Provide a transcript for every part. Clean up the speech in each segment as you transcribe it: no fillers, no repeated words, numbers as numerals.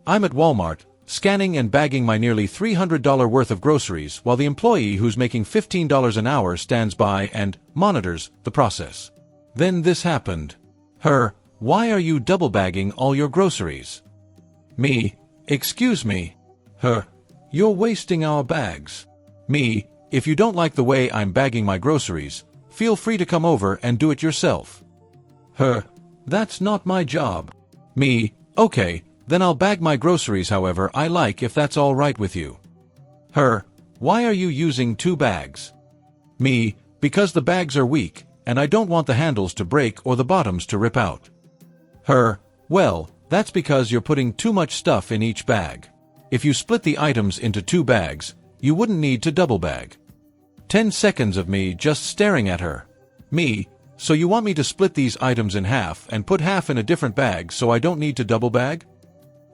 I'm at Walmart, scanning and bagging my nearly $300 worth of groceries while the employee who's making $15 an hour stands by and monitors the process. Then this happened. Her, why are you double bagging all your groceries? Me, excuse me. Her, you're wasting our bags. Me, if you don't like the way I'm bagging my groceries, feel free to come over and do it yourself. Her, that's not my job. Me, okay, then I'll bag my groceries however I like if that's all right with you. Her, why are you using 2 bags? Me, because the bags are weak, and I don't want the handles to break or the bottoms to rip out. Her, well, that's because you're putting too much stuff in each bag. If you split the items into 2 bags, you wouldn't need to double bag. 10 seconds of me just staring at her. Me, so you want me to split these items in half and put half in a different bag so I don't need to double bag?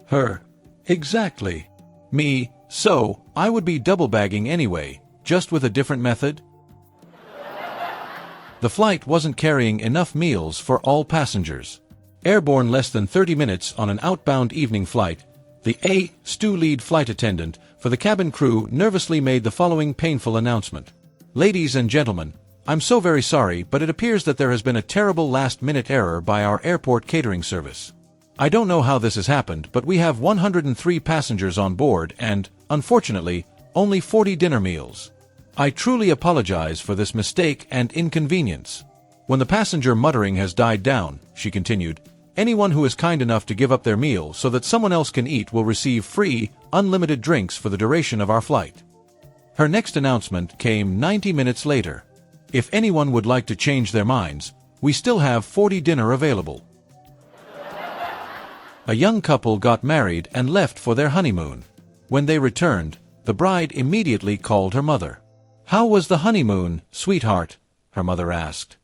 Her, exactly. Me, so I would be double bagging anyway, just with a different method? The flight wasn't carrying enough meals for all passengers. Airborne less than 30 minutes on an outbound evening flight, the A-Stu lead flight attendant for the cabin crew nervously made the following painful announcement. Ladies and gentlemen, I'm so very sorry, but it appears that there has been a terrible last-minute error by our airport catering service. I don't know how this has happened, but we have 103 passengers on board and, unfortunately, only 40 dinner meals. I truly apologize for this mistake and inconvenience. When the passenger muttering has died down, she continued, anyone who is kind enough to give up their meal so that someone else can eat will receive free, unlimited drinks for the duration of our flight. Her next announcement came 90 minutes later. If anyone would like to change their minds, we still have 40 dinner available. A young couple got married and left for their honeymoon. When they returned, the bride immediately called her mother. How was the honeymoon, sweetheart? Her mother asked.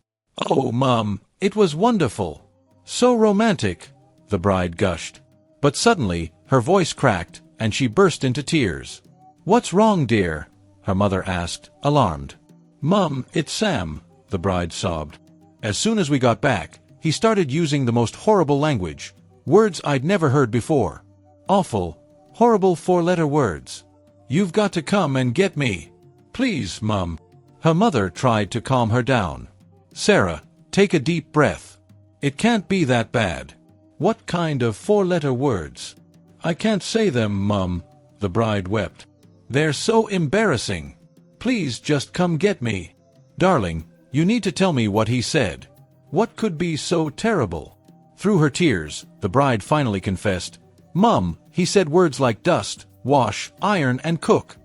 Oh, Mom, it was wonderful. So romantic, the bride gushed. But suddenly, her voice cracked, and she burst into tears. What's wrong, dear? Her mother asked, alarmed. Mom, it's Sam, the bride sobbed. As soon as we got back, he started using the most horrible language. Words I'd never heard before. Awful, horrible 4-letter words. You've got to come and get me. Please, Mum. Her mother tried to calm her down. Sarah, take a deep breath. It can't be that bad. What kind of 4-letter words? I can't say them, Mum, the bride wept. They're so embarrassing. Please just come get me. Darling, you need to tell me what he said. What could be so terrible? Through her tears, the bride finally confessed, Mum, he said words like dust, wash, iron, and cook.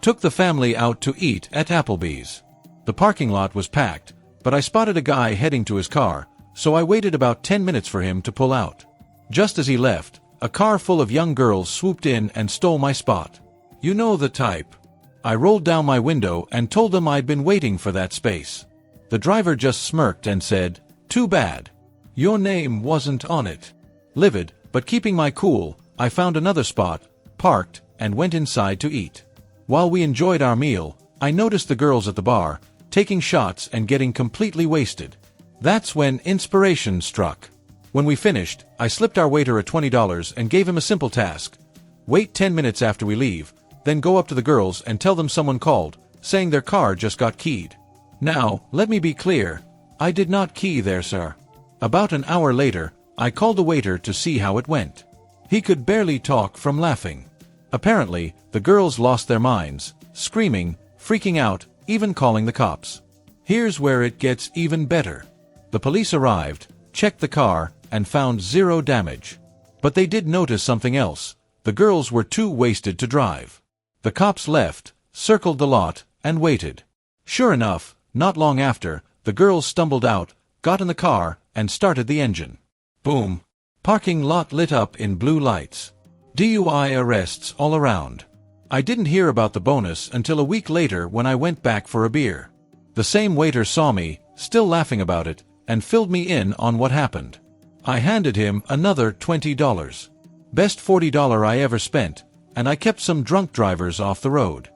Took the family out to eat at Applebee's. The parking lot was packed, but I spotted a guy heading to his car, so I waited about 10 minutes for him to pull out. Just as he left, a car full of young girls swooped in and stole my spot. You know the type. I rolled down my window and told them I'd been waiting for that space. The driver just smirked and said, Too bad. Your name wasn't on it. Livid, but keeping my cool, I found another spot, parked, and went inside to eat. While we enjoyed our meal, I noticed the girls at the bar, taking shots and getting completely wasted. That's when inspiration struck. When we finished, I slipped our waiter a $20 and gave him a simple task. Wait 10 minutes after we leave, then go up to the girls and tell them someone called, saying their car just got keyed. Now, let me be clear. I did not key there, sir. About an hour later, I called the waiter to see how it went. He could barely talk from laughing. Apparently, the girls lost their minds, screaming, freaking out, even calling the cops. Here's where it gets even better. The police arrived, checked the car, and found 0 damage. But they did notice something else. The girls were too wasted to drive. The cops left, circled the lot, and waited. Sure enough, not long after, the girls stumbled out, got in the car, and started the engine. Boom. Parking lot lit up in blue lights. DUI arrests all around. I didn't hear about the bonus until a week later when I went back for a beer. The same waiter saw me, still laughing about it, and filled me in on what happened. I handed him another $20. Best $40 I ever spent, and I kept some drunk drivers off the road.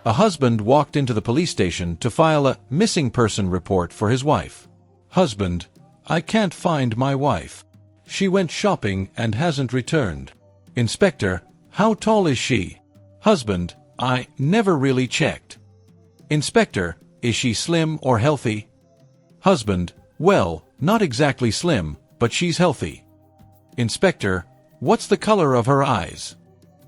A husband walked into the police station to file a missing person report for his wife. Husband, I can't find my wife. She went shopping and hasn't returned. Inspector, how tall is she? Husband, I never really checked. Inspector, is she slim or healthy? Husband, well, not exactly slim, but she's healthy. Inspector, what's the color of her eyes?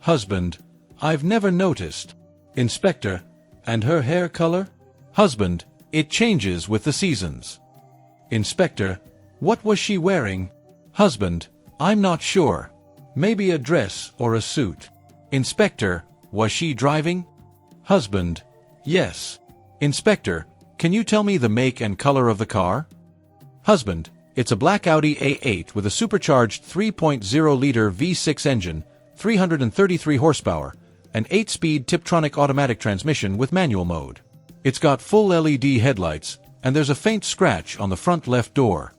Husband, I've never noticed. Inspector, and her hair color? Husband, it changes with the seasons. Inspector, what was she wearing? Husband, I'm not sure. Maybe a dress or a suit. Inspector, was she driving? Husband, yes. Inspector, can you tell me the make and color of the car? Husband, it's a black Audi A8 with a supercharged 3.0-liter V6 engine, 333 horsepower, an 8-speed Tiptronic automatic transmission with manual mode. It's got full LED headlights, and there's a faint scratch on the front left door.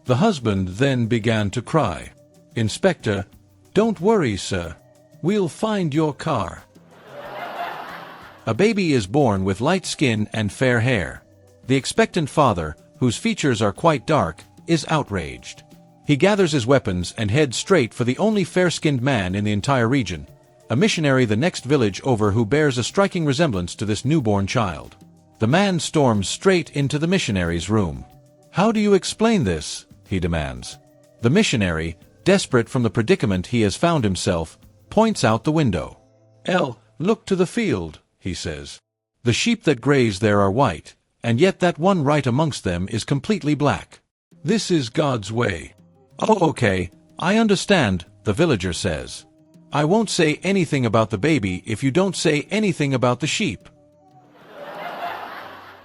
The husband then began to cry. Inspector, don't worry, sir. We'll find your car. A baby is born with light skin and fair hair. The expectant father, whose features are quite dark, is outraged. He gathers his weapons and heads straight for the only fair-skinned man in the entire region, a missionary the next village over who bears a striking resemblance to this newborn child. The man storms straight into the missionary's room. How do you explain this? He demands. The missionary, desperate from the predicament he has found himself, points out the window. Look to the field, he says. The sheep that graze there are white, and yet that one right amongst them is completely black. This is God's way. Oh, okay, I understand, the villager says. I won't say anything about the baby if you don't say anything about the sheep.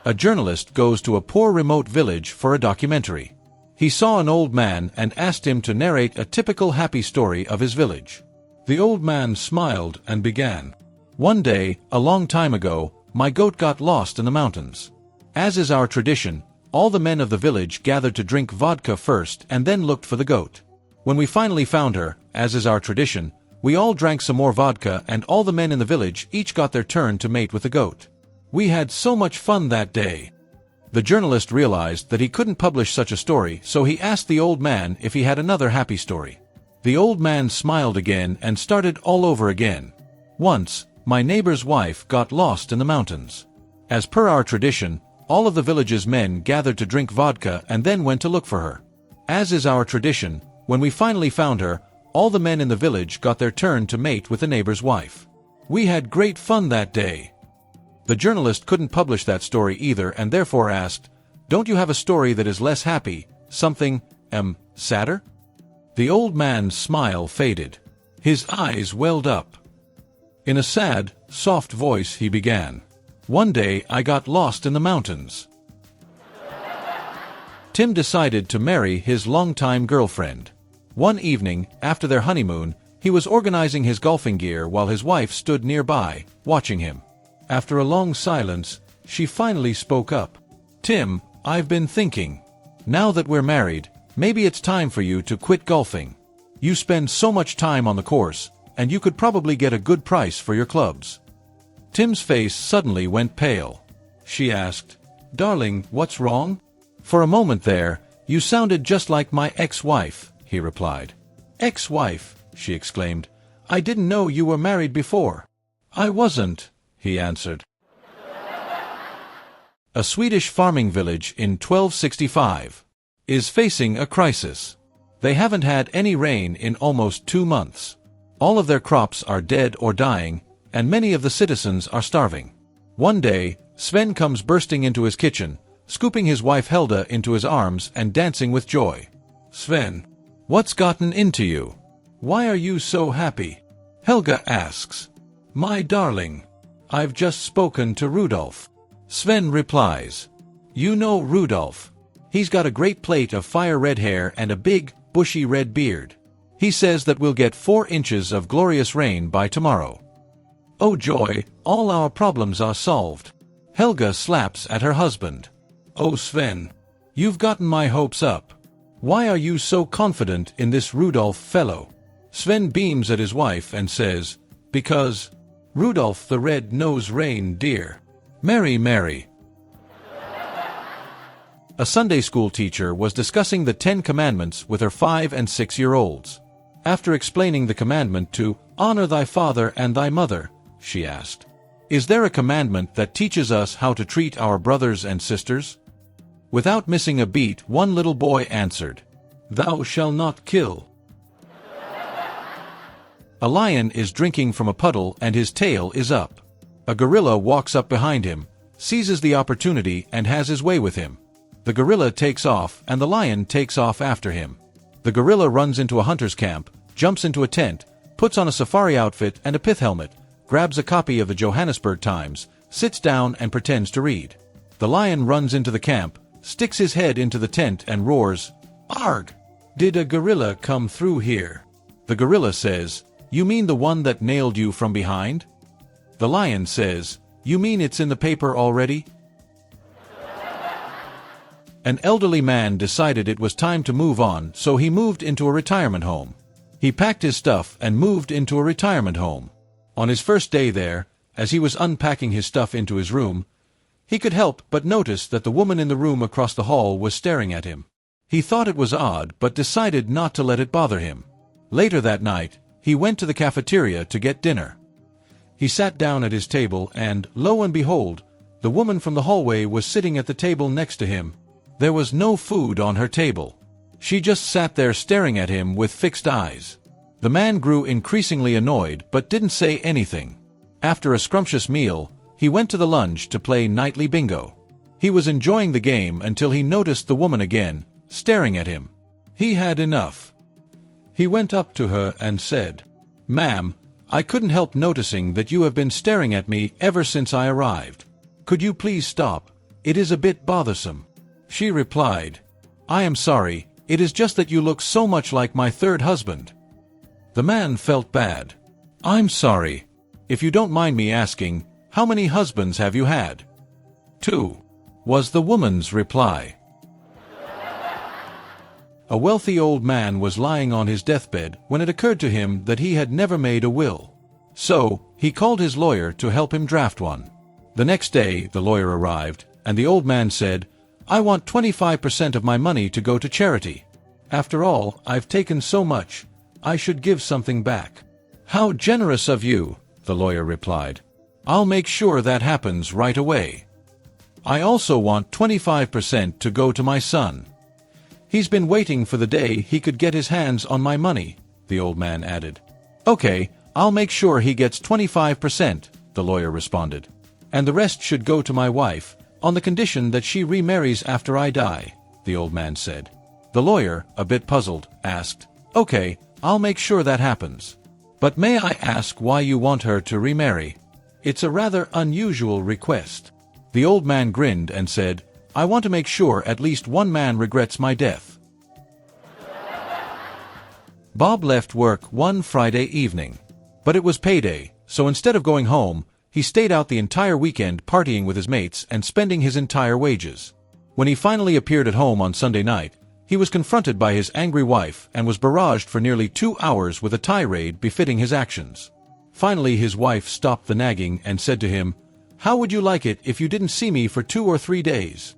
A journalist goes to a poor remote village for a documentary. He saw an old man and asked him to narrate a typical happy story of his village. The old man smiled and began. One day, a long time ago, my goat got lost in the mountains. As is our tradition, all the men of the village gathered to drink vodka first and then looked for the goat. When we finally found her, as is our tradition, we all drank some more vodka and all the men in the village each got their turn to mate with the goat. We had so much fun that day. The journalist realized that he couldn't publish such a story, so he asked the old man if he had another happy story. The old man smiled again and started all over again. Once, my neighbor's wife got lost in the mountains. As per our tradition, all of the village's men gathered to drink vodka and then went to look for her. As is our tradition, when we finally found her, all the men in the village got their turn to mate with the neighbor's wife. We had great fun that day. The journalist couldn't publish that story either and therefore asked, "Don't you have a story that is less happy, something, sadder?" The old man's smile faded. His eyes welled up. In a sad, soft voice he began. One day I got lost in the mountains. Tim decided to marry his longtime girlfriend. One evening, after their honeymoon, he was organizing his golfing gear while his wife stood nearby, watching him. After a long silence, she finally spoke up. "Tim, I've been thinking. Now that we're married, maybe it's time for you to quit golfing. You spend so much time on the course, and you could probably get a good price for your clubs." Tim's face suddenly went pale. She asked, "Darling, what's wrong?" "For a moment there, you sounded just like my ex-wife," he replied. "Ex-wife?" she exclaimed. "I didn't know you were married before." "I wasn't," he answered. A Swedish farming village in 1265 is facing a crisis. They haven't had any rain in almost 2 months. All of their crops are dead or dying, and many of the citizens are starving. One day, Sven comes bursting into his kitchen, scooping his wife Helga into his arms and dancing with joy. "Sven, what's gotten into you? Why are you so happy?" Helga asks. "My darling, I've just spoken to Rudolph." Sven replies, "You know Rudolph. He's got a great plate of fire-red hair and a big, bushy red beard. He says that we'll get 4 inches of glorious rain by tomorrow." "Oh joy, all our problems are solved." Helga slaps at her husband. "Oh Sven, you've gotten my hopes up. Why are you so confident in this Rudolph fellow?" Sven beams at his wife and says, "Because Rudolph the red-nosed reindeer. Mary, Mary." A Sunday school teacher was discussing the 10 Commandments with her 5- and 6-year-olds. After explaining the commandment to honor thy father and thy mother, she asked, "Is there a commandment that teaches us how to treat our brothers and sisters?" Without missing a beat, one little boy answered, "Thou shalt not kill." A lion is drinking from a puddle and his tail is up. A gorilla walks up behind him, seizes the opportunity and has his way with him. The gorilla takes off and the lion takes off after him. The gorilla runs into a hunter's camp, jumps into a tent, puts on a safari outfit and a pith helmet, grabs a copy of the Johannesburg Times, sits down and pretends to read. The lion runs into the camp, sticks his head into the tent and roars, "Arg! Did a gorilla come through here?" The gorilla says, "You mean the one that nailed you from behind?" The lion says, "You mean it's in the paper already?" An elderly man decided it was time to move on, so he moved into a retirement home. He packed his stuff and moved into a retirement home. On his first day there, as he was unpacking his stuff into his room, he could help but notice that the woman in the room across the hall was staring at him. He thought it was odd but decided not to let it bother him. Later that night, he went to the cafeteria to get dinner. He sat down at his table and, lo and behold, the woman from the hallway was sitting at the table next to him. There was no food on her table. She just sat there staring at him with fixed eyes. The man grew increasingly annoyed but didn't say anything. After a scrumptious meal, he went to the lounge to play nightly bingo. He was enjoying the game until he noticed the woman again, staring at him. He had enough. He went up to her and said, "Ma'am, I couldn't help noticing that you have been staring at me ever since I arrived. Could you please stop? It is a bit bothersome." She replied, "I am sorry, it is just that you look so much like my third husband." The man felt bad. "I'm sorry. If you don't mind me asking, how many husbands have you had?" "2," was the woman's reply. A wealthy old man was lying on his deathbed when it occurred to him that he had never made a will. So, he called his lawyer to help him draft one. The next day, the lawyer arrived, and the old man said, "I want 25% of my money to go to charity. After all, I've taken so much, I should give something back." "How generous of you," the lawyer replied. "I'll make sure that happens right away. I also want 25% to go to my son. He's been waiting for the day he could get his hands on my money," the old man added. "Okay, I'll make sure he gets 25%, the lawyer responded. "And the rest should go to my wife, on the condition that she remarries after I die," the old man said. The lawyer, a bit puzzled, asked, "Okay, I'll make sure that happens. But may I ask why you want her to remarry? It's a rather unusual request." The old man grinned and said, "I want to make sure at least one man regrets my death." Bob left work one Friday evening. But it was payday, so instead of going home, he stayed out the entire weekend partying with his mates and spending his entire wages. When he finally appeared at home on Sunday night, he was confronted by his angry wife and was barraged for nearly 2 hours with a tirade befitting his actions. Finally, his wife stopped the nagging and said to him, "How would you like it if you didn't see me for 2 or 3 days?"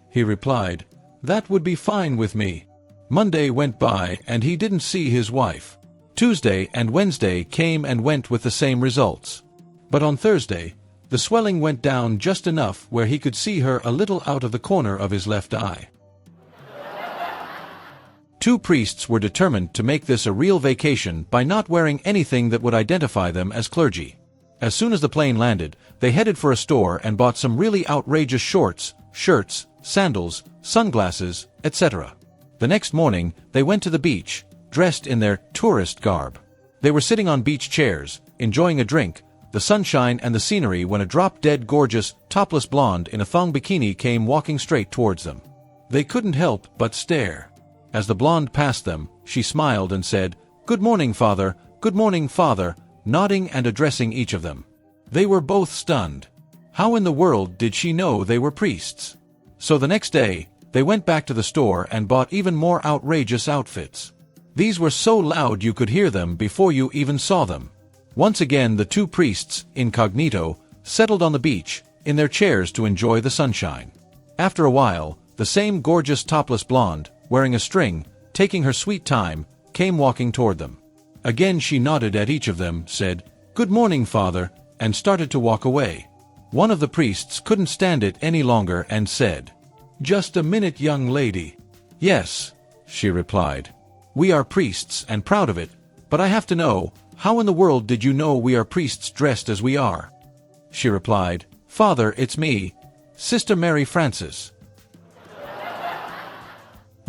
He replied, "That would be fine with me." Monday went by and he didn't see his wife. Tuesday and Wednesday came and went with the same results. But on Thursday, the swelling went down just enough where he could see her a little out of the corner of his left eye. 2 priests were determined to make this a real vacation by not wearing anything that would identify them as clergy. As soon as the plane landed, they headed for a store and bought some really outrageous shorts, shirts, sandals, sunglasses, etc. The next morning, they went to the beach, dressed in their tourist garb. They were sitting on beach chairs, enjoying a drink, the sunshine and the scenery when a drop-dead gorgeous, topless blonde in a thong bikini came walking straight towards them. They couldn't help but stare. As the blonde passed them, she smiled and said, good morning, Father," nodding and addressing each of them. They were both stunned. How in the world did she know they were priests? So the next day, they went back to the store and bought even more outrageous outfits. These were so loud you could hear them before you even saw them. Once again, the 2 priests, incognito, settled on the beach, in their chairs to enjoy the sunshine. After a while, The same gorgeous topless blonde, wearing a string, taking her sweet time, came walking toward them. Again she nodded at each of them, said, "Good morning, Father," and started to walk away. One of the priests couldn't stand it any longer and said, "Just a minute, young lady." "Yes," she replied. "We are priests and proud of it, but I have to know, how in the world did you know we are priests dressed as we are?" She replied, "Father, it's me, Sister Mary Frances."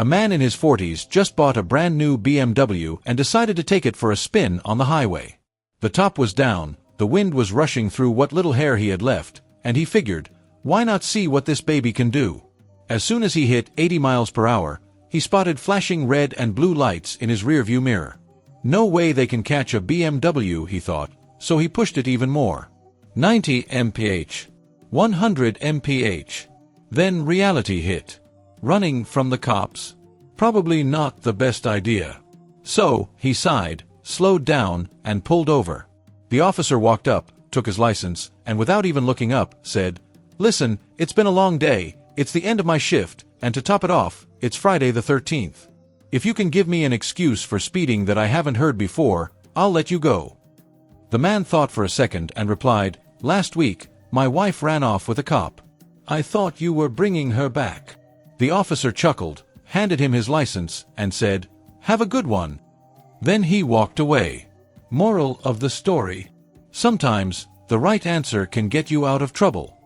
A man in his 40s just bought a brand new BMW and decided to take it for a spin on the highway. The top was down, the wind was rushing through what little hair he had left, and he figured, why not see what this baby can do? As soon as he hit 80 miles per hour, he spotted flashing red and blue lights in his rearview mirror. No way they can catch a BMW, he thought, so he pushed it even more. 90 mph. 100 mph. Then reality hit. Running from the cops? Probably not the best idea. So, he sighed, slowed down, and pulled over. The officer walked up, took his license, and without even looking up, said, "Listen, it's been a long day, it's the end of my shift, and to top it off, it's Friday the 13th. If you can give me an excuse for speeding that I haven't heard before, I'll let you go." The man thought for a second and replied, "Last week, my wife ran off with a cop. I thought you were bringing her back." The officer chuckled, handed him his license, and said, "Have a good one." Then he walked away. Moral of the story: sometimes, the right answer can get you out of trouble.